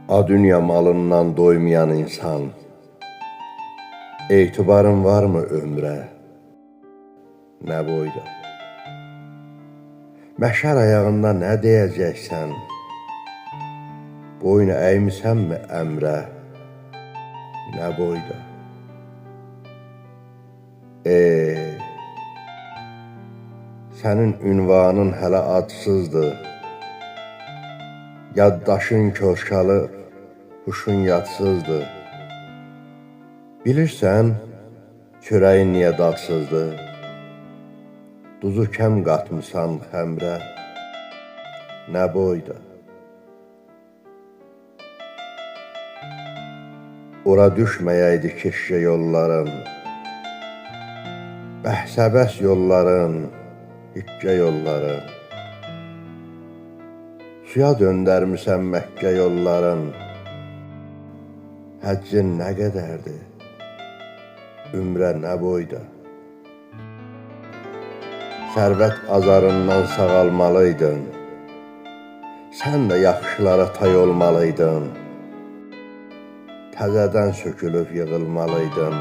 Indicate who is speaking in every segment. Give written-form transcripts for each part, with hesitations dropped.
Speaker 1: A dünya malından doymayan insan, etibarın varmı ömrə, nə boyda? Məşər ayağında nə deyəcəksən, boynu əymisənmi əmrə, nə boyda? Sənin ünvanın hələ adsızdır, yaddaşın köşkalı, huşun yadsızdır. Bilirsən, çörəyin niyə dadsızdır? Duzu kəm qatmısan xəmrə, nə boyda? Ora düşməyəydi keşkə yolların, bəhsəbəs yolların, hiccə yolların. Suya döndərmisən Məkkə yolların, həccin nə qədərdir, ümrə nə boyda? Sərvət azarından sağalmalıydın, sən də yaxşılara tay olmalıydın. Təzədən sökülüb yığılmalıydın,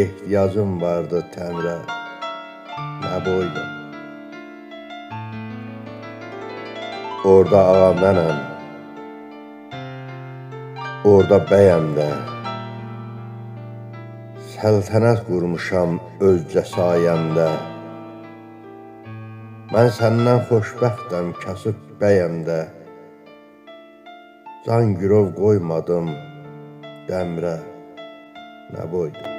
Speaker 1: ehtiyacın vardı təmrə, nə boyda? Orada ağa mənəm, orada bəyəm də, səltənət qurmuşam özcə sayəmdə. Mən səndən xoşbəxtəm, kasıb bəyəm də, can girov qoymadım dəmrə, nə boyda?